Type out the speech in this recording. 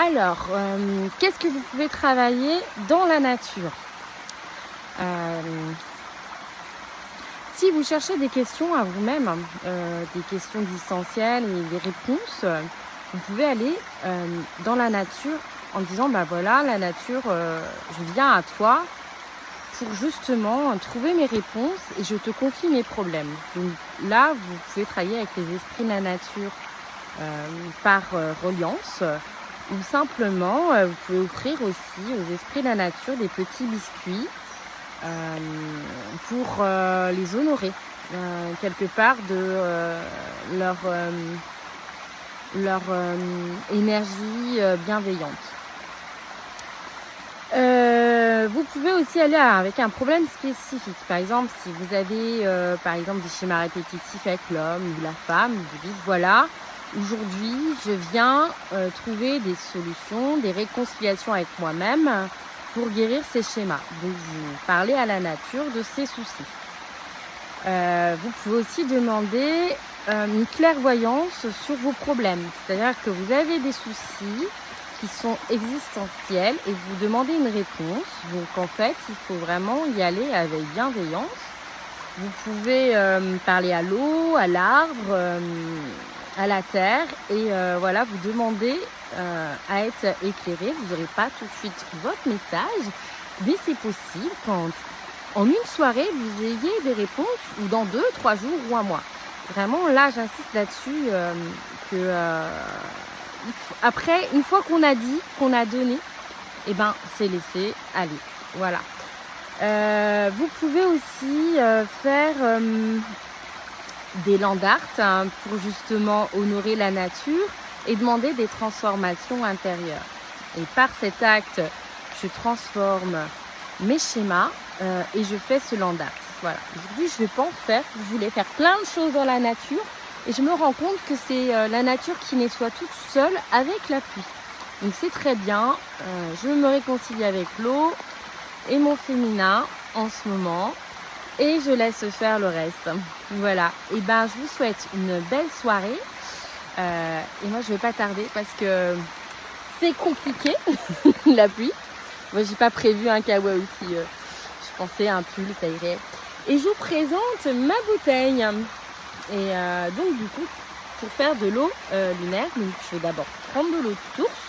Alors, qu'est-ce que vous pouvez travailler dans la nature? Si vous cherchez des questions à vous-même, des questions existentielles et des réponses, vous pouvez aller dans la nature en disant, bah voilà, la nature, je viens à toi pour justement trouver mes réponses et je te confie mes problèmes. Donc là, vous pouvez travailler avec les esprits de la nature par reliance ou simplement, vous pouvez offrir aussi aux esprits de la nature des petits biscuits pour les honorer quelque part de leur énergie bienveillante. Vous pouvez aussi aller avec un problème spécifique. Par exemple, si vous avez par exemple des schémas répétitifs avec l'homme ou la femme, vous dites voilà, aujourd'hui je viens trouver des solutions, des réconciliations avec moi-même pour guérir ces schémas. Donc vous parlez à la nature de ces soucis. Vous pouvez aussi demander une clairvoyance sur vos problèmes. C'est-à-dire que vous avez des soucis qui sont existentiels et vous demandez une réponse. Donc en fait, il faut vraiment y aller avec bienveillance. Vous pouvez parler à l'eau, à l'arbre, à la terre et voilà, vous demandez à être éclairé. Vous n'aurez pas tout de suite votre message, mais c'est possible quand en une soirée vous ayez des réponses ou dans 2, 3 jours ou un mois. Vraiment là j'insiste là-dessus après, une fois qu'on a dit, qu'on a donné, eh ben, c'est laissé aller. Voilà. Vous pouvez aussi faire des land art pour justement honorer la nature et demander des transformations intérieures. Et par cet acte, je transforme mes schémas et je fais ce land art. Voilà. Aujourd'hui, je pense faire, je voulais faire plein de choses dans la nature. Et je me rends compte que c'est la nature qui nettoie toute seule avec la pluie. Donc c'est très bien. Je me réconcilie avec l'eau et mon féminin en ce moment. Et je laisse faire le reste. Voilà. Et ben je vous souhaite une belle soirée. Et moi je vais pas tarder parce que c'est compliqué la pluie. Moi j'ai pas prévu un kawa aussi. Je pensais à un pull, ça irait. Et je vous présente ma bouteille. Et donc du coup, pour faire de l'eau lunaire, donc je vais d'abord prendre de l'eau de source.